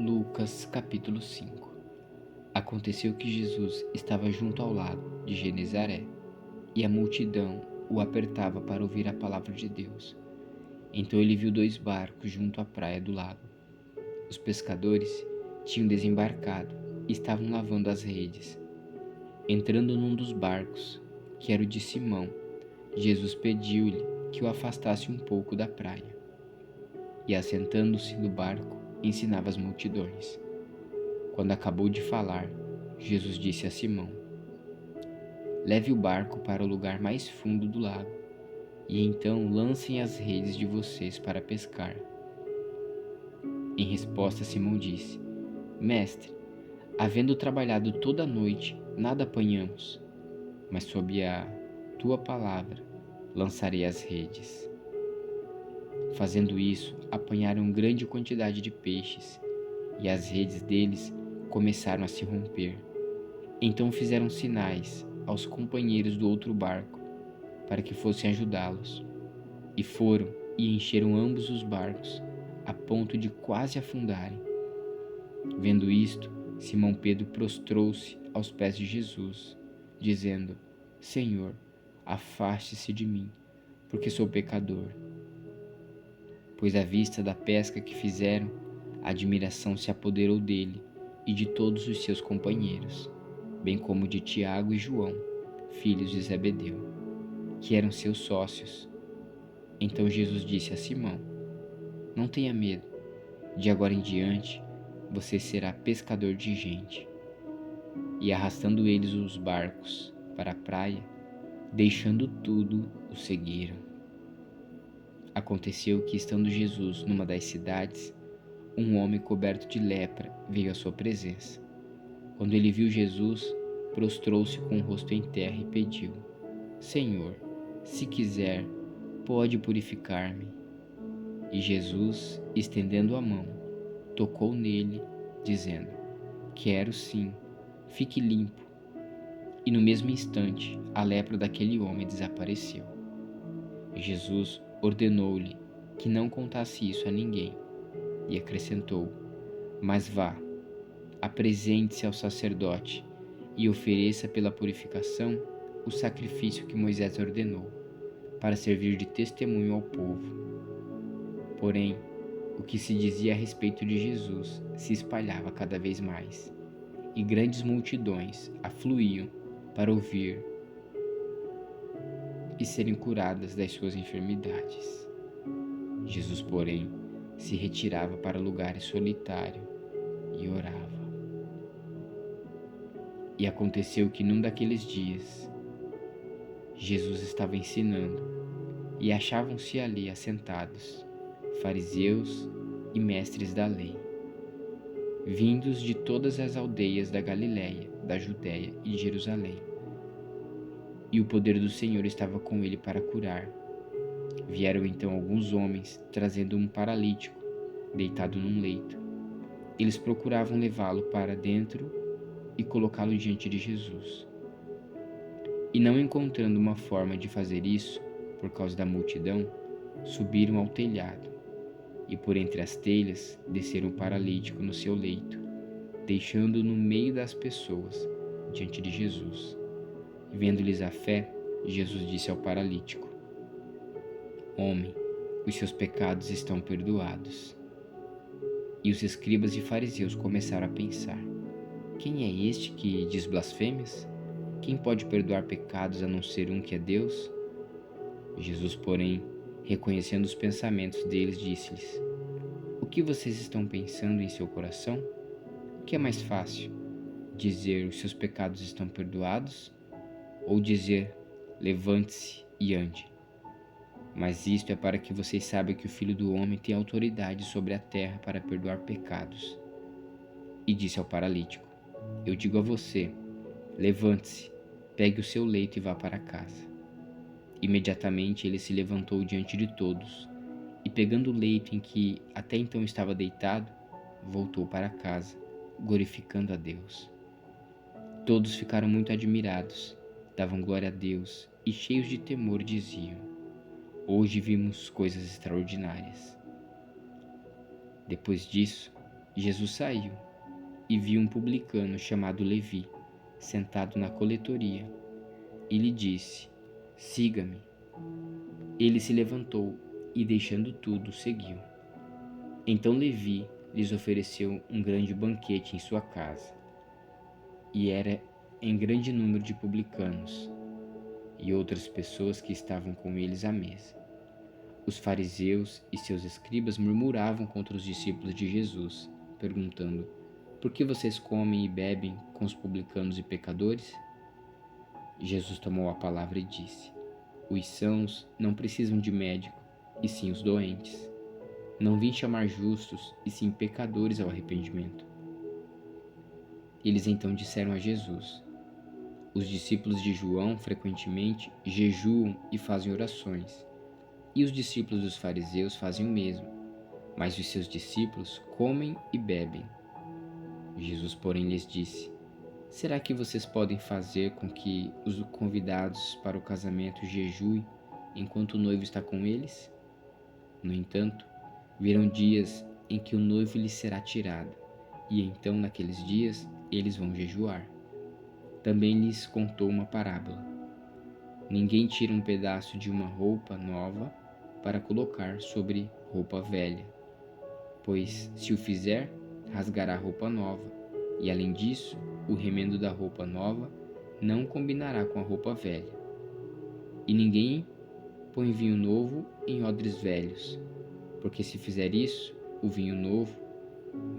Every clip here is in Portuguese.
Lucas capítulo 5. Aconteceu que Jesus estava junto ao lago de Genezaré, e a multidão o apertava para ouvir a palavra de Deus. Então ele viu 2 barcos junto à praia do lago. Os pescadores tinham desembarcado e estavam lavando as redes. Entrando num dos barcos, que era o de Simão, Jesus pediu-lhe que o afastasse um pouco da praia. E assentando-se no barco, ensinava as multidões. Quando acabou de falar, Jesus disse a Simão: "Leve o barco para o lugar mais fundo do lago, e então lancem as redes de vocês para pescar." Em resposta, Simão disse: "Mestre, havendo trabalhado toda a noite, nada apanhamos, mas sob a tua palavra lançarei as redes." Fazendo isso, apanharam grande quantidade de peixes, e as redes deles começaram a se romper. Então fizeram sinais aos companheiros do outro barco para que fossem ajudá-los. E foram e encheram ambos os barcos, a ponto de quase afundarem. Vendo isto, Simão Pedro prostrou-se aos pés de Jesus, dizendo: "Senhor, afaste-se de mim, porque sou pecador." Pois à vista da pesca que fizeram, a admiração se apoderou dele e de todos os seus companheiros, bem como de Tiago e João, filhos de Zebedeu, que eram seus sócios. Então Jesus disse a Simão: "Não tenha medo, de agora em diante você será pescador de gente." E arrastando eles os barcos para a praia, deixando tudo, o seguiram. Aconteceu que, estando Jesus numa das cidades, um homem coberto de lepra veio à sua presença. Quando ele viu Jesus, prostrou-se com o rosto em terra e pediu: "Senhor, se quiser, pode purificar-me." E Jesus, estendendo a mão, tocou nele, dizendo: "Quero sim, fique limpo." E no mesmo instante, a lepra daquele homem desapareceu. Jesus ordenou-lhe que não contasse isso a ninguém e acrescentou: "Mas vá, apresente-se ao sacerdote e ofereça pela purificação o sacrifício que Moisés ordenou, para servir de testemunho ao povo." Porém, o que se dizia a respeito de Jesus se espalhava cada vez mais, e grandes multidões afluíam para ouvir e serem curadas das suas enfermidades. Jesus, porém, se retirava para lugares solitários e orava. E aconteceu que num daqueles dias, Jesus estava ensinando, e achavam-se ali assentados fariseus e mestres da lei, vindos de todas as aldeias da Galiléia, da Judéia e de Jerusalém. E o poder do Senhor estava com ele para curar. Vieram então alguns homens, trazendo um paralítico, deitado num leito. Eles procuravam levá-lo para dentro e colocá-lo diante de Jesus. E não encontrando uma forma de fazer isso, por causa da multidão, subiram ao telhado, e por entre as telhas desceram o paralítico no seu leito, deixando-o no meio das pessoas, diante de Jesus. E vendo-lhes a fé, Jesus disse ao paralítico: "Homem, os seus pecados estão perdoados." E os escribas e fariseus começaram a pensar: "Quem é este que diz blasfêmias? Quem pode perdoar pecados a não ser um que é Deus?" Jesus, porém, reconhecendo os pensamentos deles, disse-lhes: "O que vocês estão pensando em seu coração? O que é mais fácil? Dizer: os seus pecados estão perdoados? Ou dizer: levante-se e ande? Mas isto é para que vocês saibam que o Filho do Homem tem autoridade sobre a terra para perdoar pecados." E disse ao paralítico: "Eu digo a você, levante-se, pegue o seu leito e vá para casa." Imediatamente ele se levantou diante de todos, e pegando o leito em que até então estava deitado, voltou para casa, glorificando a Deus. Todos ficaram muito admirados, davam glória a Deus e, cheios de temor, diziam: "Hoje vimos coisas extraordinárias." Depois disso, Jesus saiu e viu um publicano chamado Levi, sentado na coletoria, e lhe disse: Siga-me. Ele se levantou e, deixando tudo, seguiu. Então Levi lhes ofereceu um grande banquete em sua casa, e era em grande número de publicanos e outras pessoas que estavam com eles à mesa. Os fariseus e seus escribas murmuravam contra os discípulos de Jesus, perguntando: Por que vocês comem e bebem com os publicanos e pecadores? Jesus tomou a palavra e disse: Os sãos não precisam de médico, e sim os doentes. Não vim chamar justos, e sim pecadores ao arrependimento. Eles então disseram a Jesus: Os discípulos de João frequentemente jejuam e fazem orações, e os discípulos dos fariseus fazem o mesmo, mas os seus discípulos comem e bebem. Jesus, porém, lhes disse: Será que vocês podem fazer com que os convidados para o casamento jejuem enquanto o noivo está com eles? No entanto, virão dias em que o noivo lhes será tirado, e então naqueles dias eles vão jejuar. Também lhes contou uma parábola. Ninguém tira um pedaço de uma roupa nova para colocar sobre roupa velha, pois se o fizer, rasgará a roupa nova, e além disso, o remendo da roupa nova não combinará com a roupa velha. E ninguém põe vinho novo em odres velhos, porque se fizer isso, o vinho novo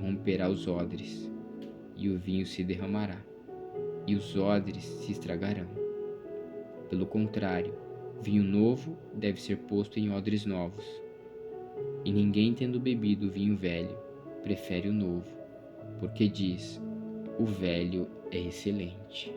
romperá os odres, e o vinho se derramará, e os odres se estragarão. Pelo contrário, vinho novo deve ser posto em odres novos. E ninguém, tendo bebido o vinho velho, prefere o novo, porque diz: o velho é excelente.